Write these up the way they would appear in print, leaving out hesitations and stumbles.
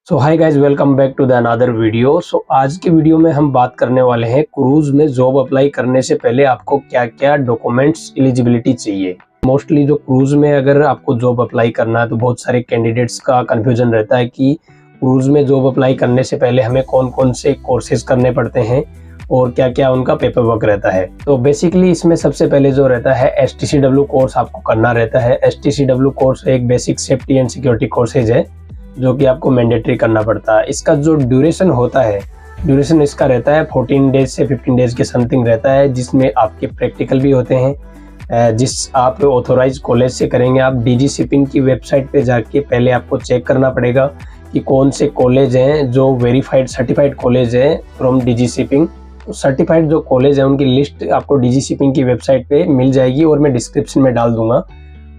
So hi guys, welcome back to the another video. So आज की video में हम बात करने वाले हैं क्रूज में जॉब अप्लाई करने से पहले आपको क्या क्या डॉक्यूमेंट्स एलिजिबिलिटी चाहिए। मोस्टली जो क्रूज में अगर आपको जॉब अप्लाई करना है तो बहुत सारे कैंडिडेट्स का कंफ्यूजन रहता है कि क्रूज में जॉब अप्लाई करने से पहले हमें कौन कौन से कोर्सेज करने पड़ते हैं और क्या क्या उनका पेपर वर्क रहता है। तो बेसिकली इसमें सबसे पहले जो रहता है STCW कोर्स आपको करना रहता है। STCW कोर्स एक basic safety and security courses है जो कि आपको मैंडेटरी करना पड़ता है। इसका जो ड्यूरेशन होता है, ड्यूरेशन इसका रहता है 14 डेज से 15 डेज के समथिंग रहता है, जिसमें आपके प्रैक्टिकल भी होते हैं जिस आप ऑथोराइज कॉलेज से करेंगे। आप DG शिपिंग की वेबसाइट पे जाके पहले आपको चेक करना पड़ेगा कि कौन से कॉलेज हैं जो वेरीफाइड सर्टिफाइड कॉलेज हैं फ्रॉम DG शिपिंग। तो सर्टिफाइड जो कॉलेज है उनकी लिस्ट आपको DG शिपिंग की वेबसाइट पे मिल जाएगी और मैं डिस्क्रिप्शन में डाल दूंगा।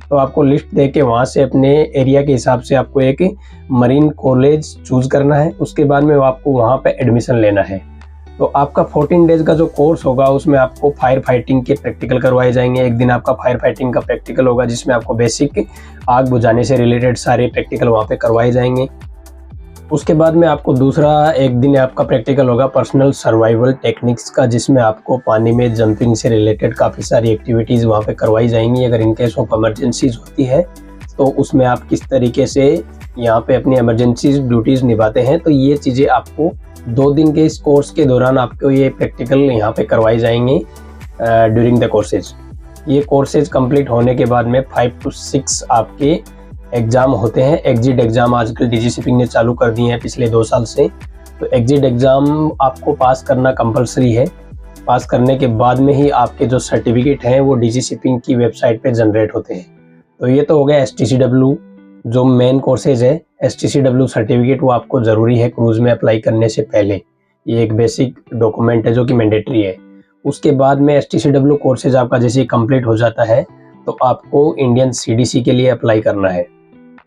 तो आपको लिस्ट दे के वहाँ से अपने एरिया के हिसाब से आपको एक मरीन कॉलेज चूज करना है। उसके बाद में आपको वहाँ पे एडमिशन लेना है। तो आपका 14 डेज का जो कोर्स होगा उसमें आपको फायर फाइटिंग के प्रैक्टिकल करवाए जाएंगे। एक दिन आपका फायर फाइटिंग का प्रैक्टिकल होगा जिसमें आपको बेसिक आग बुझाने से रिलेटेड सारे प्रैक्टिकल वहाँ पे करवाए जाएंगे। उसके बाद में आपको दूसरा एक दिन आपका प्रैक्टिकल होगा पर्सनल सर्वाइवल टेक्निक्स का, जिसमें आपको पानी में जंपिंग से रिलेटेड काफ़ी सारी एक्टिविटीज़ वहाँ पे करवाई जाएंगी। अगर इन केस ऑफ इमरजेंसीज होती है तो उसमें आप किस तरीके से यहाँ पे अपनी इमरजेंसी ड्यूटीज़ निभाते हैं। तो ये चीज़ें आपको 2 दिन के इस कोर्स के दौरान आपको ये प्रैक्टिकल यहाँ पे करवाई जाएंगे ड्यूरिंग द कोर्सेज। ये कोर्सेज कंप्लीट होने के बाद में 5 to 6 आपके एग्ज़ाम होते हैं। एग्जिट एग्ज़ाम आजकल DG शिपिंग ने चालू कर दिए हैं पिछले 2 साल से। तो एग्जिट एग्ज़ाम आपको पास करना कंपलसरी है। पास करने के बाद में ही आपके जो सर्टिफिकेट हैं वो DG शिपिंग की वेबसाइट पे जनरेट होते हैं। तो ये तो हो गया STCW जो मेन कोर्सेज है। STCW सर्टिफिकेट वो आपको ज़रूरी है क्रूज में अप्लाई करने से पहले। ये एक बेसिक डॉक्यूमेंट है जो कि मैंडेटरी है। उसके बाद में STCW कोर्सेज आपका जैसे कंप्लीट हो जाता है तो आपको इंडियन CDC के लिए अप्लाई करना है।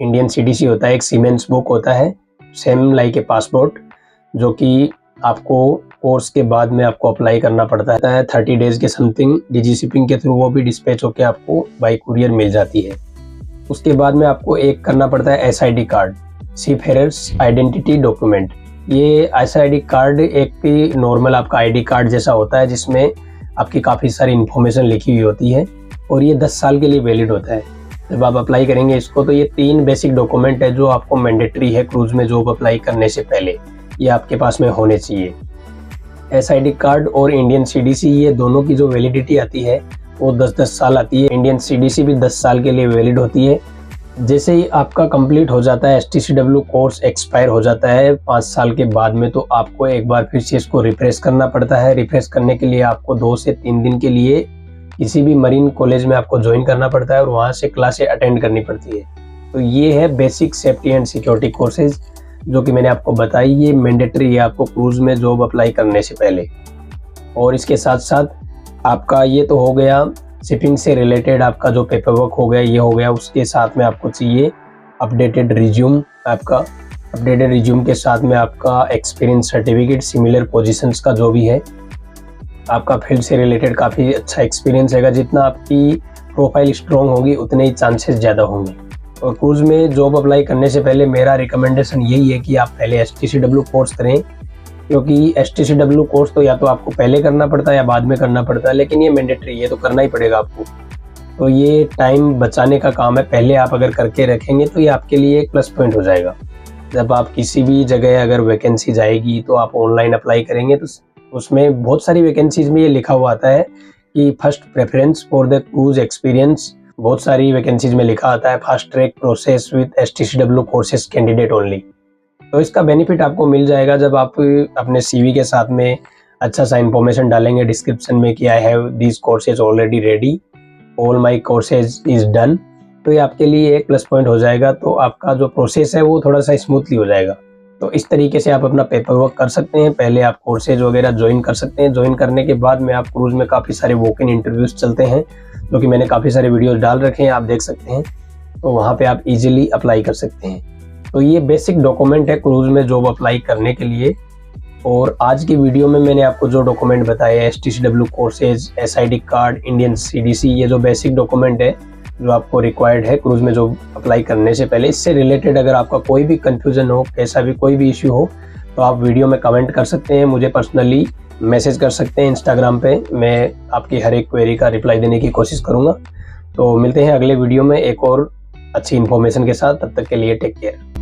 इंडियन CDC होता है एक सीमेंस बुक होता है, सेम लाइक ए पासपोर्ट, जो कि आपको कोर्स के बाद में आपको अप्लाई करना पड़ता है। 30 डेज के समथिंग DG शिपिंग के थ्रू वो भी डिस्पैच होकर आपको बाई कुरियर मिल जाती है। उसके बाद में आपको एक करना पड़ता है SID card, seafarers identity document. ये SID कार्ड एक नॉर्मल आपका ID कार्ड जैसा होता है जिसमें आपकी काफ़ी सारी इन्फॉर्मेशन लिखी हुई होती है और ये 10 साल के लिए वैलिड होता है। जब आप अप्लाई करेंगे इसको तो ये 3 बेसिक डॉक्यूमेंट है जो आपको मैंडेटरी है क्रूज में जॉब अप्लाई करने से पहले, ये आपके पास में होने चाहिए। SID कार्ड और इंडियन CDC ये दोनों की जो वैलिडिटी आती है वो 10-10 साल आती है। इंडियन CDC भी 10 साल के लिए वैलिड होती है। जैसे ही आपका कंप्लीट हो जाता है STCW कोर्स एक्सपायर हो जाता है 5 साल के बाद में, तो आपको एक बार फिर से इसको रिफ्रेश करना पड़ता है। रिफ्रेश करने के लिए आपको 2 से 3 दिन के लिए किसी भी मरीन कॉलेज में आपको ज्वाइन करना पड़ता है और वहाँ से क्लासें अटेंड करनी पड़ती है। तो ये है basic safety and security courses जो कि मैंने आपको बताई। ये मैंडेटरी है आपको क्रूज में जॉब अप्लाई करने से पहले। और इसके साथ साथ आपका ये तो हो गया शिपिंग से रिलेटेड आपका जो पेपर वर्क हो गया, ये हो गया। उसके साथ में आपको चाहिए अपडेटेड रिज्यूम। आपका अपडेटेड रिज्यूम के साथ में आपका एक्सपीरियंस सर्टिफिकेट, सिमिलर पोजीशंस का जो भी है, आपका फील्ड से रिलेटेड काफ़ी अच्छा एक्सपीरियंस रहेगा। जितना आपकी प्रोफाइल स्ट्रॉन्ग होगी उतने ही चांसेस ज़्यादा होंगे। और क्रूज में जॉब अप्लाई करने से पहले मेरा रिकमेंडेशन यही है कि आप पहले STCW कोर्स करें, क्योंकि STCW कोर्स तो या तो आपको पहले करना पड़ता है या बाद में करना पड़ता है, लेकिन ये मैंडेटरी है तो करना ही पड़ेगा आपको। तो ये टाइम बचाने का काम है। पहले आप अगर करके रखेंगे तो ये आपके लिए एक प्लस पॉइंट हो जाएगा। जब आप किसी भी जगह अगर वैकेंसी जाएगी तो आप ऑनलाइन अप्लाई करेंगे तो उसमें बहुत सारी वैकेंसीज में ये लिखा हुआ आता है कि first preference for the cruise experience. बहुत सारी वैकेंसीज में लिखा आता है fast track process with STCW courses candidate only. तो इसका बेनिफिट आपको मिल जाएगा जब आप अपने CV के साथ में अच्छा सा इंफॉर्मेशन डालेंगे डिस्क्रिप्शन में कि I have these courses already ready, all my courses is done. तो ये आपके लिए एक प्लस पॉइंट हो जाएगा। तो आपका जो प्रोसेस है वो थोड़ा सा स्मूथली हो जाएगा। तो इस तरीके से आप अपना पेपर वर्क कर सकते हैं। पहले आप कोर्सेज वगैरह ज्वाइन कर सकते हैं। ज्वाइन करने के बाद में आप क्रूज में काफ़ी सारे वॉक इन इंटरव्यूज चलते हैं जो कि मैंने काफ़ी सारे वीडियोस डाल रखे हैं, आप देख सकते हैं। तो वहाँ पे आप इजीली अप्लाई कर सकते हैं। तो ये बेसिक डॉक्यूमेंट है क्रूज में जॉब अप्लाई करने के लिए। और आज की वीडियो में मैंने आपको जो डॉक्यूमेंट बताए STCW courses, SID card, Indian CDC, ये जो बेसिक डॉक्यूमेंट है जो आपको रिक्वायर्ड है क्रूज में जॉब अप्लाई करने से पहले। इससे रिलेटेड अगर आपका कोई भी कंफ्यूजन हो, कैसा भी कोई भी इश्यू हो, तो आप वीडियो में कमेंट कर सकते हैं, मुझे पर्सनली मैसेज कर सकते हैं इंस्टाग्राम पे। मैं आपकी हर एक क्वेरी का रिप्लाई देने की कोशिश करूँगा। तो मिलते हैं अगले वीडियो में एक और अच्छी इन्फॉर्मेशन के साथ। तब तक के लिए टेक केयर।